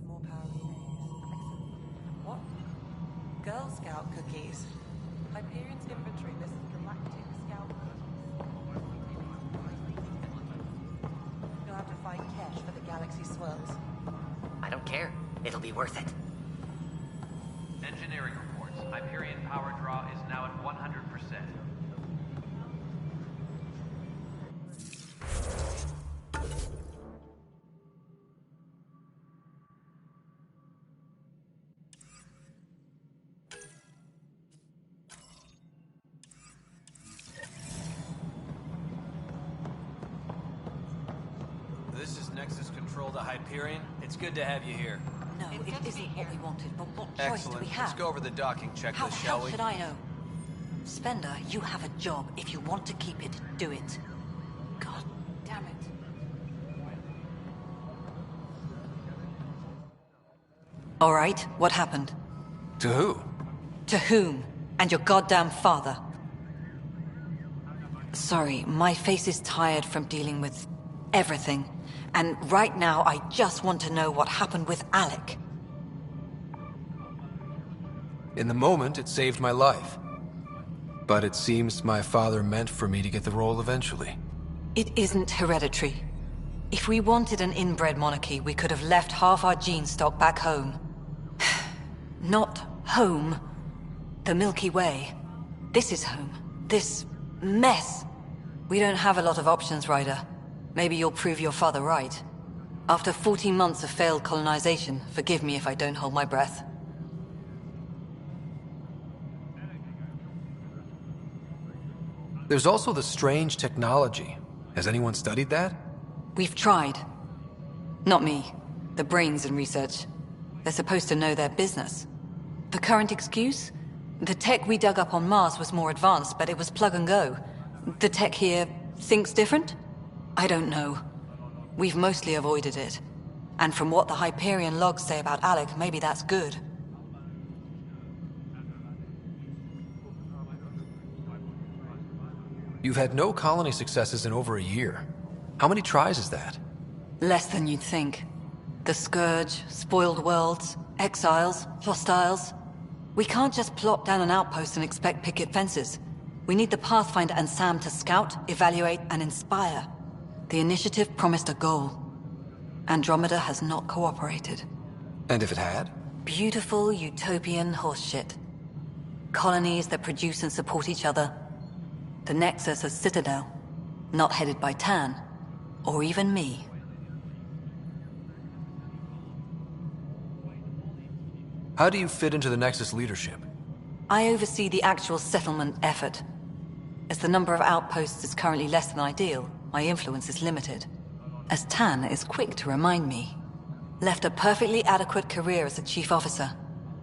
more power relays. What? Girl Scout cookies. Hyperion's inventory lists galactic scout cookies. You'll have to find cash for the galaxy swirls. I don't care. It'll be worth it. Engineering reports. Hyperion power draw is now at 100%. This is Nexus Control to Hyperion. It's good to have you here. No, it isn't what we wanted, but what choice do Excellent. we have? Let's go over the docking checklist, How the shall hell we? should I know? Spender, you have a job. If you want to keep it, do it. God damn it. All right, what happened? To who? To whom? And your goddamn father. Sorry, my face is tired from dealing with everything. And right now, I just want to know what happened with Alec. In the moment, it saved my life. But it seems my father meant for me to get the role eventually. It isn't hereditary. If we wanted an inbred monarchy, we could have left half our gene stock back home. Not home. The Milky Way. This is home. This mess. We don't have a lot of options, Ryder. Maybe you'll prove your father right. After 14 months of failed colonization, forgive me if I don't hold my breath. There's also the strange technology. Has anyone studied that? We've tried. Not me. The brains in research. They're supposed to know their business. The current excuse? The tech we dug up on Mars was more advanced, but it was plug and go. The tech here thinks different? I don't know. We've mostly avoided it. And from what the Hyperion logs say about Alec, maybe that's good. You've had no colony successes in over a year. How many tries is that? Less than you'd think. The Scourge, spoiled worlds, exiles, hostiles. We can't just plop down an outpost and expect picket fences. We need the Pathfinder and Sam to scout, evaluate, and inspire. The initiative promised a goal. Andromeda has not cooperated. And if it had? Beautiful utopian horseshit. Colonies that produce and support each other. The Nexus a citadel, not headed by Tan, or even me. How do you fit into the Nexus leadership? I oversee the actual settlement effort. As the number of outposts is currently less than ideal, my influence is limited. As Tan is quick to remind me. Left a perfectly adequate career as a chief officer.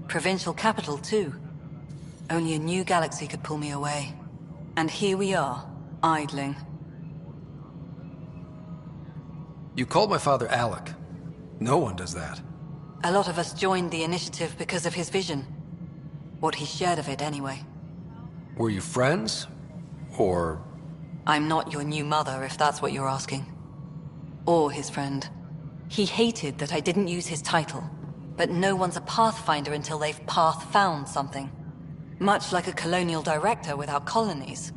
Provincial capital, too. Only a new galaxy could pull me away. And here we are, idling. You called my father Alec. No one does that. A lot of us joined the initiative because of his vision. What he shared of it, anyway. Were you friends? Or... I'm not your new mother, if that's what you're asking. Or his friend. He hated that I didn't use his title. But no one's a Pathfinder until they've path-found something. Much like a colonial director without colonies.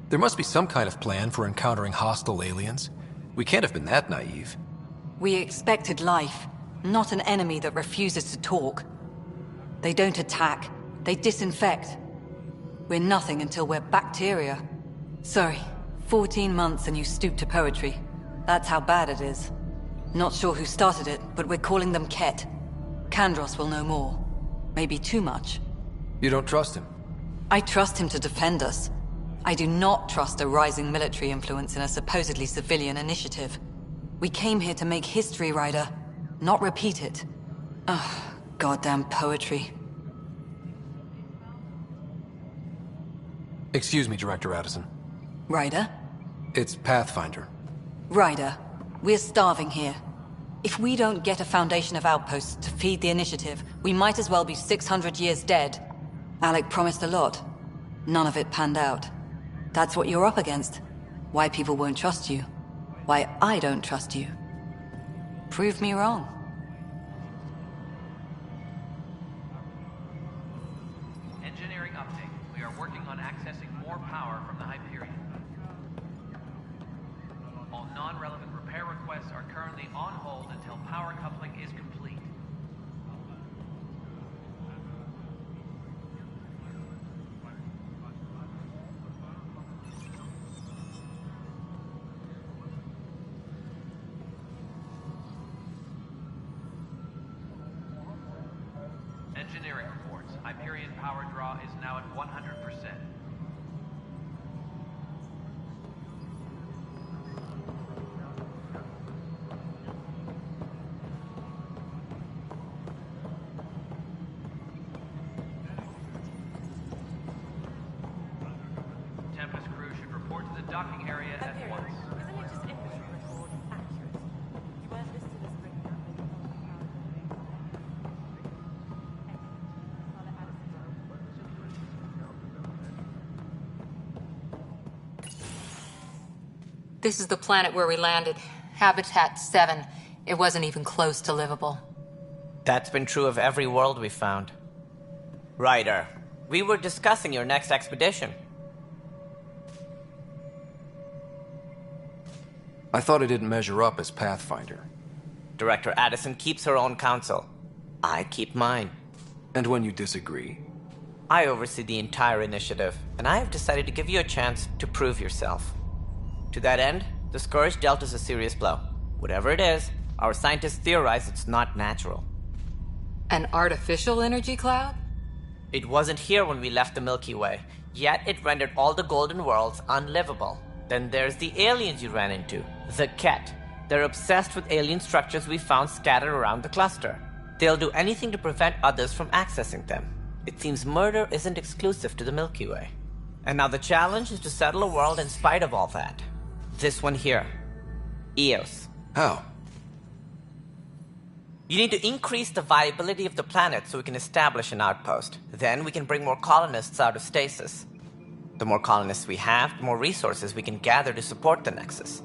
There must be some kind of plan for encountering hostile aliens. We can't have been that naive. We expected life, not an enemy that refuses to talk. They don't attack, they disinfect. We're nothing until we're bacteria. Sorry, 14 months and you stoop to poetry. That's how bad it is. Not sure who started it, but we're calling them Ket. Kandros will know more. Maybe too much. You don't trust him? I trust him to defend us. I do not trust a rising military influence in a supposedly civilian initiative. We came here to make history, Ryder, not repeat it. Ugh, goddamn poetry. Excuse me, Director Addison. Ryder? It's Pathfinder. Ryder, we're starving here. If we don't get a foundation of outposts to feed the initiative, we might as well be 600 years dead. Alec promised a lot. None of it panned out. That's what you're up against. Why people won't trust you. Why I don't trust you. Prove me wrong. Engineering update. We are working on accessing more power from the Hyperion. All non-relevant repair requests are currently on hold until power coupling is complete. Engineering reports. Hyperion power draw is now at 100%. Tempest crew should report to the docking area at once. Isn't it just infantry record accurate? You weren't listed as bringing up any This is the planet where we landed. Habitat 7. It wasn't even close to livable. That's been true of every world we found. Ryder, we were discussing your next expedition. I thought I didn't measure up as Pathfinder. Director Addison keeps her own counsel. I keep mine. And when you disagree? I oversee the entire initiative, and I have decided to give you a chance to prove yourself. To that end, the Scourge dealt us a serious blow. Whatever it is, our scientists theorize it's not natural. An artificial energy cloud? It wasn't here when we left the Milky Way, yet it rendered all the golden worlds unlivable. Then there's the aliens you ran into, the Ket. They're obsessed with alien structures we found scattered around the cluster. They'll do anything to prevent others from accessing them. It seems murder isn't exclusive to the Milky Way. And now the challenge is to settle a world in spite of all that. This one here. Eos. How? You need to increase the viability of the planet so we can establish an outpost. Then we can bring more colonists out of stasis. The more colonists we have, the more resources we can gather to support the Nexus.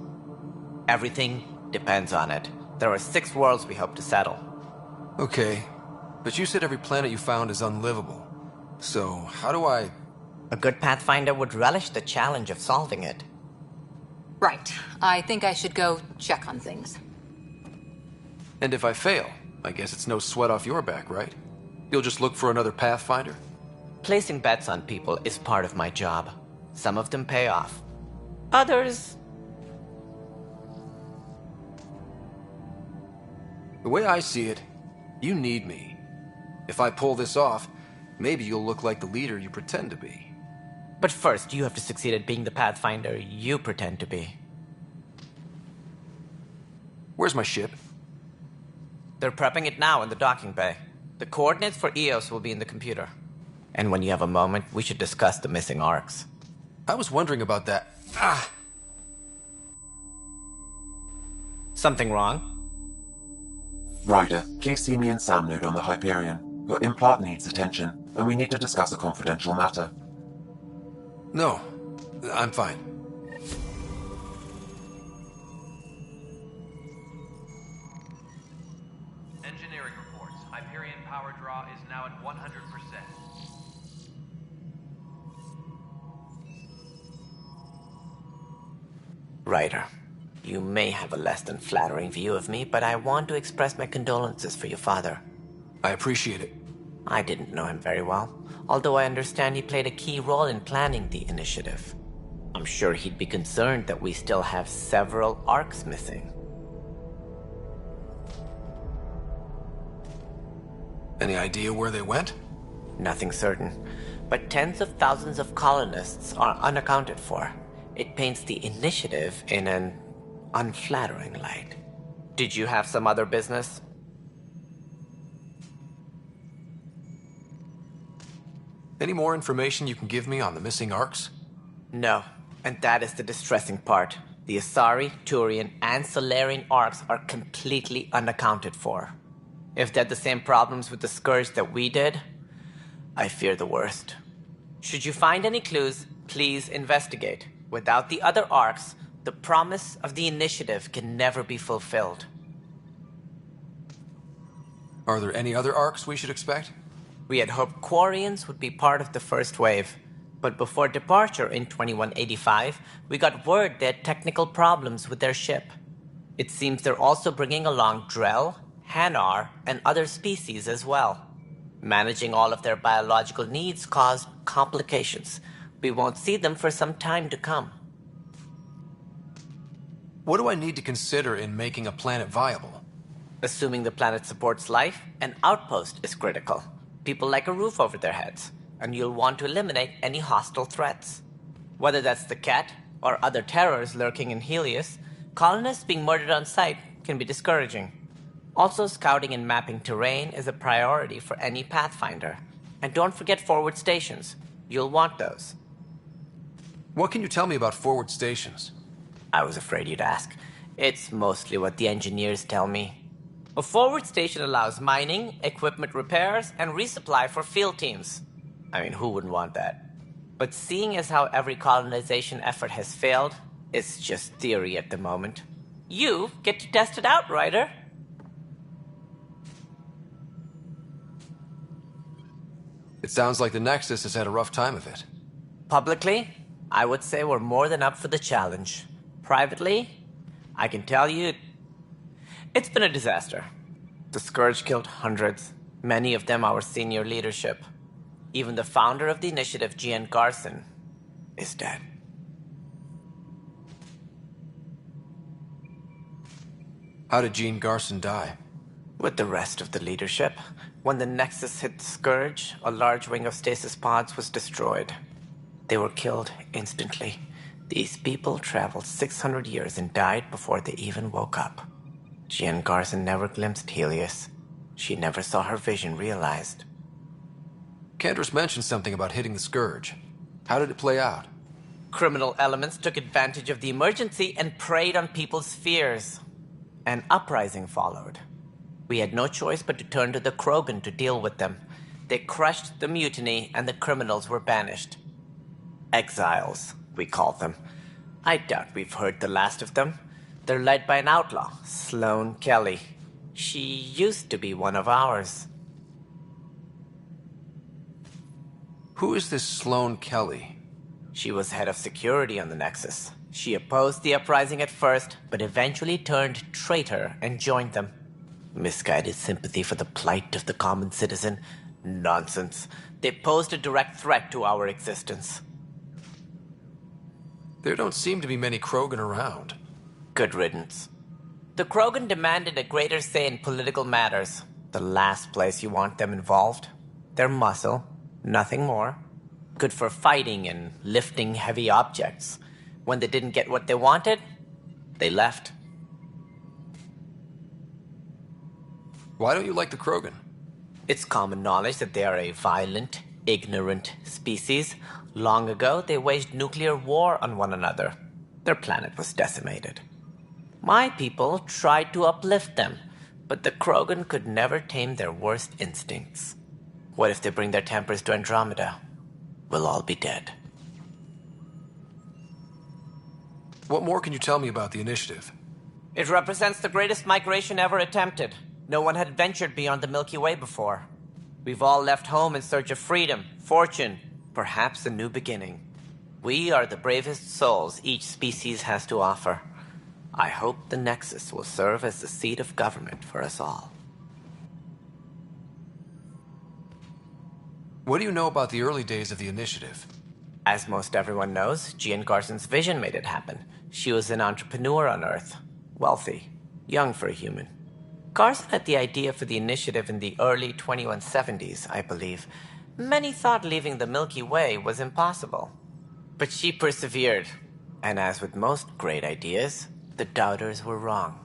Everything depends on it. There are 6 worlds we hope to settle. Okay, but you said every planet you found is unlivable. So, how do I... A good Pathfinder would relish the challenge of solving it. Right. I think I should go check on things. And if I fail, I guess it's no sweat off your back, right? You'll just look for another Pathfinder? Placing bets on people is part of my job. Some of them pay off. Others... The way I see it, you need me. If I pull this off, maybe you'll look like the leader you pretend to be. But first, you have to succeed at being the Pathfinder you pretend to be. Where's my ship? They're prepping it now in the docking bay. The coordinates for Eos will be in the computer. And when you have a moment, we should discuss the missing arcs. I was wondering about that. Ah! Something wrong? Ryder, please see me and Sam Node on the Hyperion. Your implant needs attention, and we need to discuss a confidential matter. No, I'm fine. Engineering reports. Hyperion power draw is now at 100%. Ryder, you may have a less than flattering view of me, but I want to express my condolences for your father. I appreciate it. I didn't know him very well, although I understand he played a key role in planning the initiative. I'm sure he'd be concerned that we still have several arcs missing. Any idea where they went? Nothing certain, but tens of thousands of colonists are unaccounted for. It paints the initiative in an unflattering light. Did you have some other business? Any more information you can give me on the missing arcs? No, and that is the distressing part. The Asari, Turian, and Solarian arcs are completely unaccounted for. If they had the same problems with the Scourge that we did, I fear the worst. Should you find any clues, please investigate. Without the other arcs, the promise of the initiative can never be fulfilled. Are there any other arcs we should expect? We had hoped Quarians would be part of the first wave, but before departure in 2185, we got word they had technical problems with their ship. It seems they're also bringing along Drell, Hanar, and other species as well. Managing all of their biological needs caused complications. We won't see them for some time to come. What do I need to consider in making a planet viable? Assuming the planet supports life, an outpost is critical. People like a roof over their heads, and you'll want to eliminate any hostile threats. Whether that's the Cat or other terrors lurking in Helios, colonists being murdered on sight can be discouraging. Also, scouting and mapping terrain is a priority for any Pathfinder. And don't forget forward stations. You'll want those. What can you tell me about forward stations? I was afraid you'd ask. It's mostly what the engineers tell me. A forward station allows mining, equipment repairs, and resupply for field teams. I mean, who wouldn't want that? But seeing as how every colonization effort has failed, it's just theory at the moment. You get to test it out, Ryder. It sounds like the Nexus has had a rough time of it. Publicly, I would say we're more than up for the challenge. Privately, I can tell you, it's been a disaster. The Scourge killed hundreds, many of them our senior leadership. Even the founder of the initiative, Gian Garson, is dead. How did Jean Garson die? With the rest of the leadership, when the Nexus hit the Scourge, a large wing of stasis pods was destroyed. They were killed instantly. These people traveled 600 years and died before they even woke up. Jean Garson never glimpsed Helios. She never saw her vision realized. Candra's mentioned something about hitting the Scourge. How did it play out? Criminal elements took advantage of the emergency and preyed on people's fears. An uprising followed. We had no choice but to turn to the Krogan to deal with them. They crushed the mutiny and the criminals were banished. Exiles, we call them. I doubt we've heard the last of them. They're led by an outlaw, Sloane Kelly. She used to be one of ours. Who is this Sloane Kelly? She was head of security on the Nexus. She opposed the uprising at first, but eventually turned traitor and joined them. Misguided sympathy for the plight of the common citizen? Nonsense. They posed a direct threat to our existence. There don't seem to be many Krogan around. Good riddance. The Krogan demanded a greater say in political matters. The last place you want them involved. They're muscle, nothing more. Good for fighting and lifting heavy objects. When they didn't get what they wanted, they left. Why don't you like the Krogan? It's common knowledge that they are a violent, ignorant species. Long ago, they waged nuclear war on one another. Their planet was decimated. My people tried to uplift them, but the Krogan could never tame their worst instincts. What if they bring their tempers to Andromeda? We'll all be dead. What more can you tell me about the initiative? It represents the greatest migration ever attempted. No one had ventured beyond the Milky Way before. We've all left home in search of freedom, fortune, perhaps a new beginning. We are the bravest souls each species has to offer. I hope the Nexus will serve as the seat of government for us all. What do you know about the early days of the initiative? As most everyone knows, Gian Garson's vision made it happen. She was an entrepreneur on Earth. Wealthy. Young for a human. Garson had the idea for the initiative in the early 2170s, I believe. Many thought leaving the Milky Way was impossible. But she persevered. And as with most great ideas, the doubters were wrong.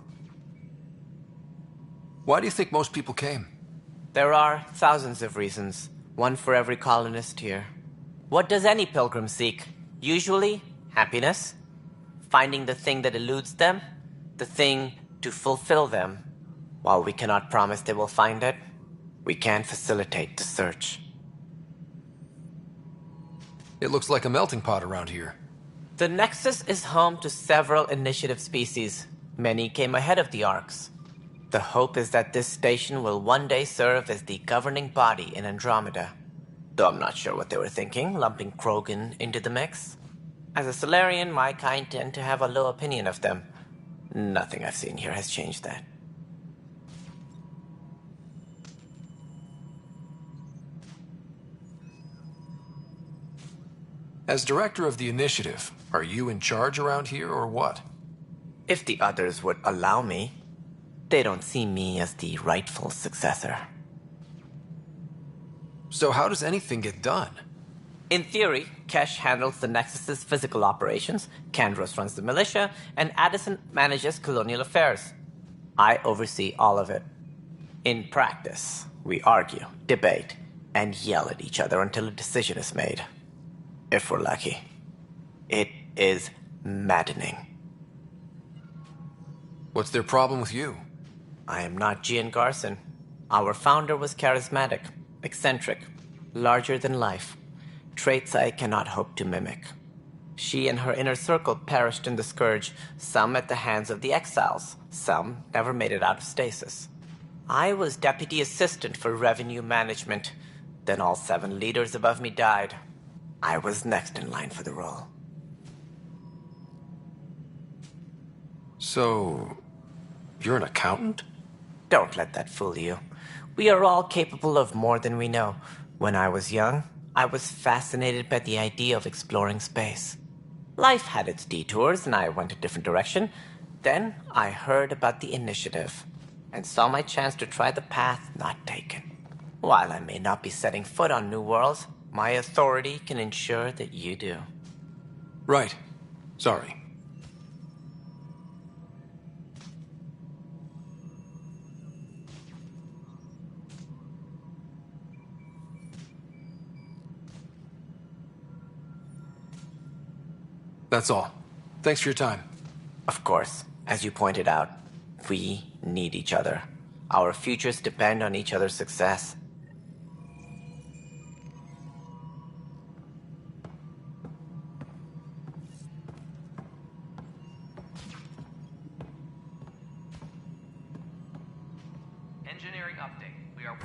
Why do you think most people came? There are thousands of reasons, one for every colonist here. What does any pilgrim seek? Usually, happiness. Finding the thing that eludes them, the thing to fulfill them. While we cannot promise they will find it, we can facilitate the search. It looks like a melting pot around here. The Nexus is home to several initiative species. Many came ahead of the Arks. The hope is that this station will one day serve as the governing body in Andromeda. Though I'm not sure what they were thinking, lumping Krogan into the mix. As a Solarian, my kind tend to have a low opinion of them. Nothing I've seen here has changed that. As director of the initiative, are you in charge around here or what? If the others would allow me, they don't see me as the rightful successor. So how does anything get done? In theory, Kesh handles the Nexus's physical operations, Kandros runs the militia, and Addison manages colonial affairs. I oversee all of it. In practice, we argue, debate, and yell at each other until a decision is made. If we're lucky. It is maddening. What's their problem with you? I am not Gian Garson. Our founder was charismatic, eccentric, larger than life. Traits I cannot hope to mimic. She and her inner circle perished in the Scourge, some at the hands of the Exiles, some never made it out of stasis. I was deputy assistant for revenue management. Then all 7 leaders above me died. I was next in line for the role. So, you're an accountant? Don't let that fool you. We are all capable of more than we know. When I was young, I was fascinated by the idea of exploring space. Life had its detours, and I went a different direction. Then I heard about the initiative, and saw my chance to try the path not taken. While I may not be setting foot on new worlds, my authority can ensure that you do. Right. Sorry. That's all. Thanks for your time. Of course, as you pointed out, we need each other. Our futures depend on each other's success. Engineering update. We are...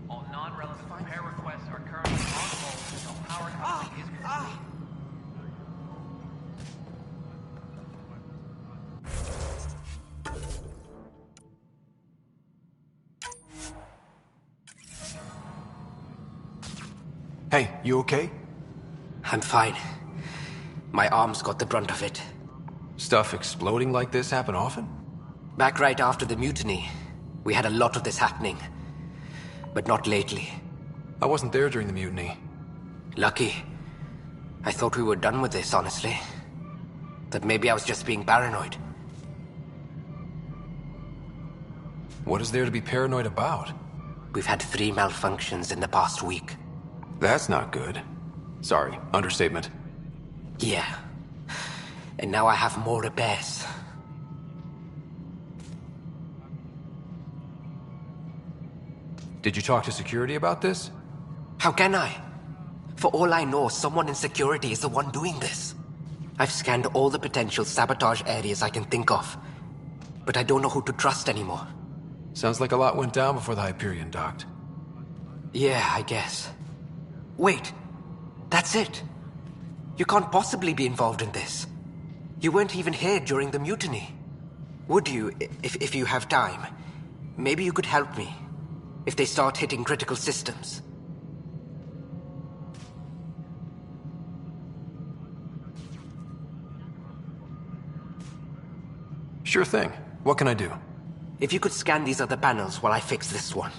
All non-relevant repair requests are currently on hold until power coupling is complete. Hey, you okay? I'm fine. My arms got the brunt of it. Stuff exploding like this happen often? Back right after the mutiny, we had a lot of this happening. But not lately. I wasn't there during the mutiny. Lucky. I thought we were done with this, honestly. That maybe I was just being paranoid. What is there to be paranoid about? We've had 3 malfunctions in the past week. That's not good. Sorry, understatement. Yeah. And now I have more repairs. Did you talk to security about this? How can I? For all I know, someone in security is the one doing this. I've scanned all the potential sabotage areas I can think of, but I don't know who to trust anymore. Sounds like a lot went down before the Hyperion docked. Yeah, I guess. Wait, that's it. You can't possibly be involved in this. You weren't even here during the mutiny. Would you, if you have time? Maybe you could help me, if they start hitting critical systems. Sure thing. What can I do? If you could scan these other panels while I fix this one,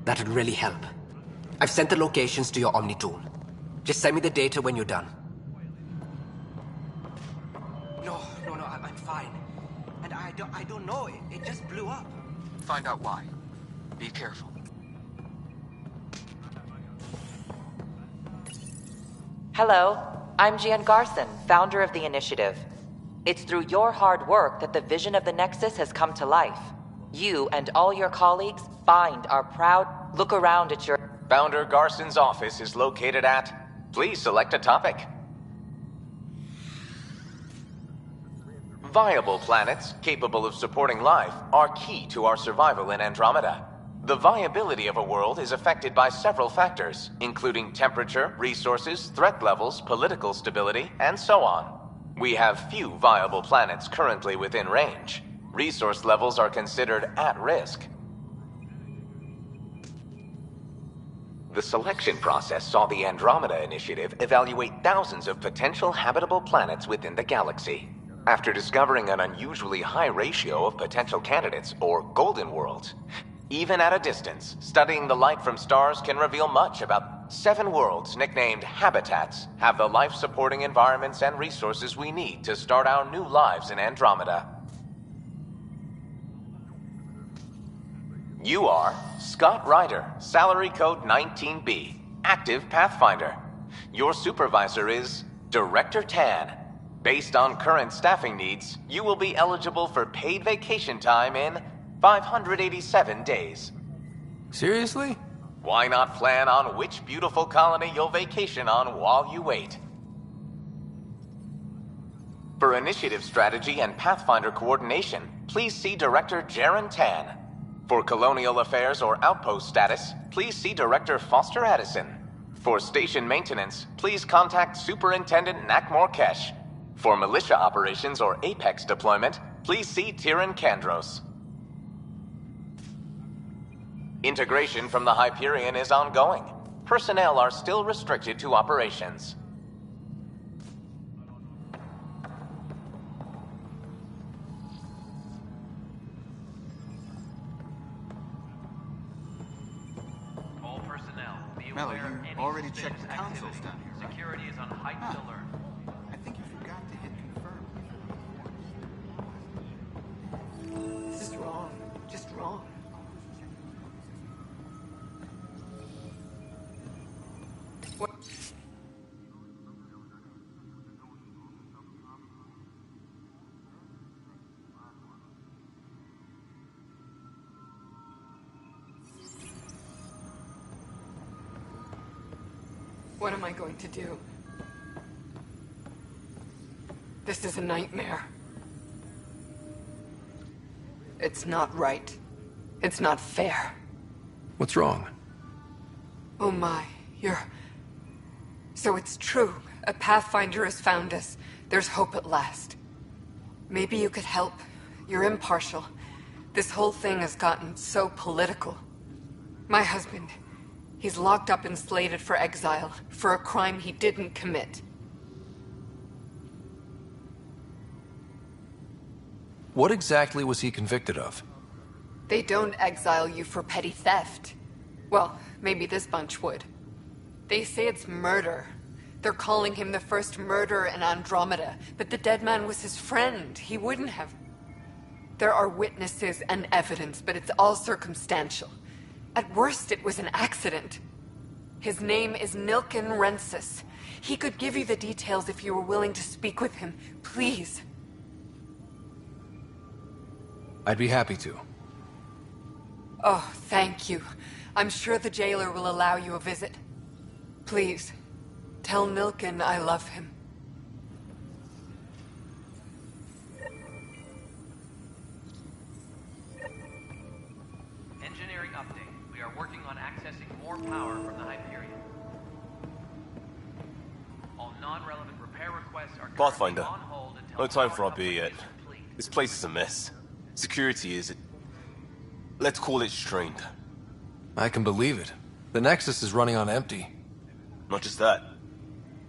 that'd really help. I've sent the locations to your Omni tool. Just send me the data when you're done. No, I'm fine. And I don't know, it just blew up. Find out why. Be careful. Hello, I'm Gian Garson, founder of the Initiative. It's through your hard work that the vision of the Nexus has come to life. You and all your colleagues bind our proud... Look around at your... Founder Garson's office is located at... Please select a topic. Viable planets capable of supporting life are key to our survival in Andromeda. The viability of a world is affected by several factors, including temperature, resources, threat levels, political stability, and so on. We have few viable planets currently within range. Resource levels are considered at risk. The selection process saw the Andromeda Initiative evaluate thousands of potential habitable planets within the galaxy. After discovering an unusually high ratio of potential candidates, or golden worlds, even at a distance, studying the light from stars can reveal much about 7 worlds nicknamed habitats have the life-supporting environments and resources we need to start our new lives in Andromeda. You are Scott Ryder, salary code 19B, active Pathfinder. Your supervisor is Director Tan. Based on current staffing needs, you will be eligible for paid vacation time in 587 days. Seriously? Why not plan on which beautiful colony you'll vacation on while you wait? For initiative strategy and Pathfinder coordination, please see Director Jaren Tan. For colonial affairs or outpost status, please see Director Foster Addison. For station maintenance, please contact Superintendent Nakmor Kesh. For militia operations or Apex deployment, please see Tyran Kandros. Integration from the Hyperion is ongoing. Personnel are still restricted to operations. All personnel, be Mello, aware you any already suspicious checked the consoles activity. down here, right? Security is on heightened alert. I think you forgot to hit confirm. This is wrong. Just wrong. What? What am I going to do? This is a nightmare. It's not right. It's not fair. What's wrong? Oh my, you're... So it's true. A Pathfinder has found us. There's hope at last. Maybe you could help. You're impartial. This whole thing has gotten so political. My husband, he's locked up and slated for exile for a crime he didn't commit. What exactly was he convicted of? They don't exile you for petty theft. Well, maybe this bunch would. They say it's murder. They're calling him the first murderer in Andromeda, but the dead man was his friend. He wouldn't have... There are witnesses and evidence, but it's all circumstantial. At worst, it was an accident. His name is Nilken Rensis. He could give you the details if you were willing to speak with him. Please. I'd be happy to. Oh, thank you. I'm sure the jailer will allow you a visit. Please, tell Nilken I love him. Pathfinder, no time for our beer yet. This place is a mess. Security is, let's call it strained. I can believe it. The Nexus is running on empty. Not just that.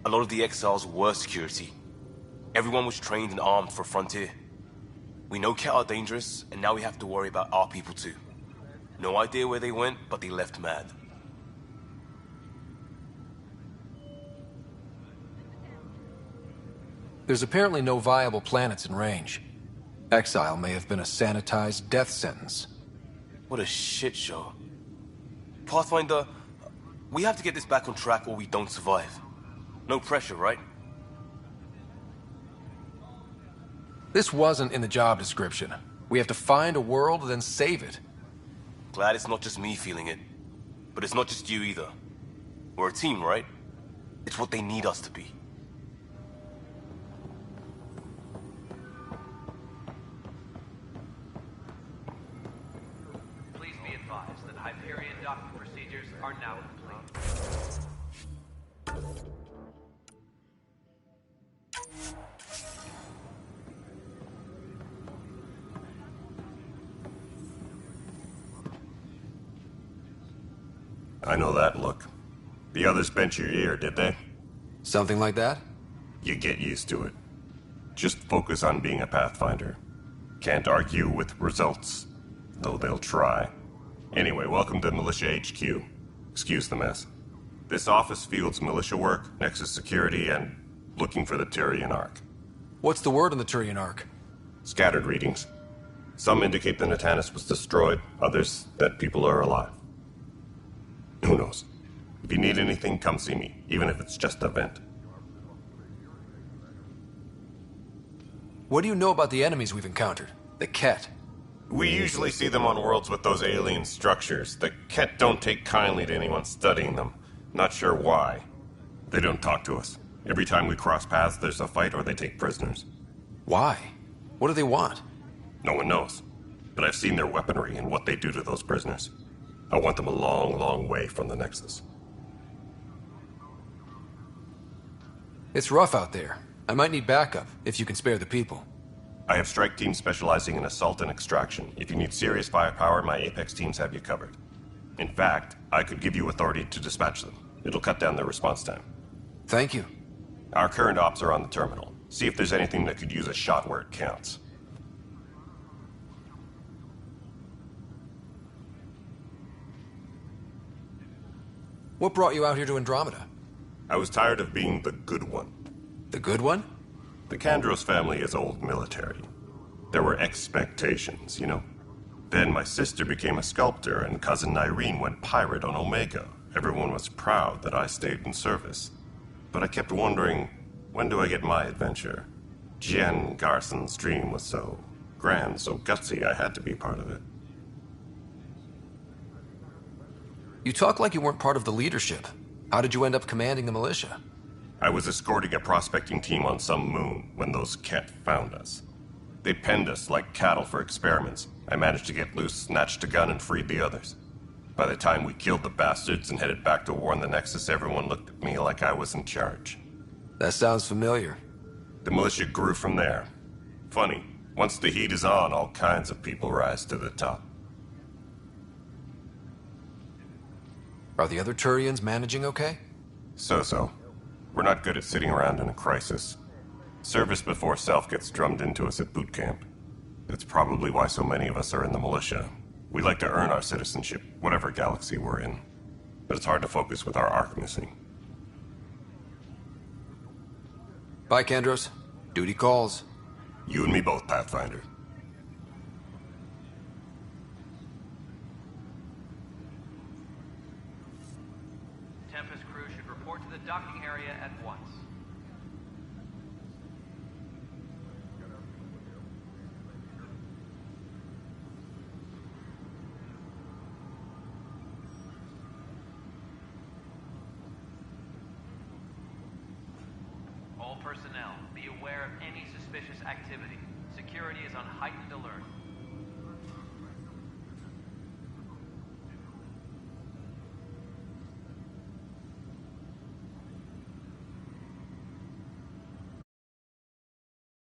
A lot of the exiles were security. Everyone was trained and armed for Frontier. We know Cat are dangerous, and now we have to worry about our people too. No idea where they went, but they left mad. There's apparently no viable planets in range. Exile may have been a sanitized death sentence. What a shit show. Pathfinder, we have to get this back on track or we don't survive. No pressure, right? This wasn't in the job description. We have to find a world, then save it. Glad it's not just me feeling it. But it's not just you either. We're a team, right? It's what they need us to be. Please be advised that Hyperion docking procedures are now complete. I know that look. The others bent your ear, did they? Something like that? You get used to it. Just focus on being a Pathfinder. Can't argue with results, though they'll try. Anyway, welcome to Militia HQ. Excuse the mess. This office fields militia work, Nexus security, and looking for the Turian Ark. What's the word on the Turian Ark? Scattered readings. Some indicate the Natanus was destroyed, others that people are alive. Who knows? If you need anything, come see me, even if it's just a vent. What do you know about the enemies we've encountered? The Ket? We usually see them on worlds with those alien structures. The Ket don't take kindly to anyone studying them. Not sure why. They don't talk to us. Every time we cross paths, there's a fight or they take prisoners. Why? What do they want? No one knows. But I've seen their weaponry and what they do to those prisoners. I want them a long, long way from the Nexus. It's rough out there. I might need backup, if you can spare the people. I have strike teams specializing in assault and extraction. If you need serious firepower, my Apex teams have you covered. In fact, I could give you authority to dispatch them. It'll cut down their response time. Thank you. Our current ops are on the terminal. See if there's anything that could use a shot where it counts. What brought you out here to Andromeda? I was tired of being the good one. The good one? The Kandros family is old military. There were expectations, you know. Then my sister became a sculptor and cousin Irene went pirate on Omega. Everyone was proud that I stayed in service. But I kept wondering, when do I get my adventure? Jian Garson's dream was so grand, so gutsy, I had to be part of it. You talk like you weren't part of the leadership. How did you end up commanding the militia? I was escorting a prospecting team on some moon when those Ket found us. They penned us like cattle for experiments. I managed to get loose, snatched a gun, and freed the others. By the time we killed the bastards and headed back to warn the Nexus, everyone looked at me like I was in charge. That sounds familiar. The militia grew from there. Funny, once the heat is on, all kinds of people rise to the top. Are the other Turians managing okay? So-so. We're not good at sitting around in a crisis. Service before self gets drummed into us at boot camp. That's probably why so many of us are in the militia. We like to earn our citizenship, whatever galaxy we're in. But it's hard to focus with our arc missing. Bye, Kandros. Duty calls. You and me both, Pathfinder. Tempest crew should report to the docking area at once. All personnel, be aware of any suspicious activity. Security is on heightened alert.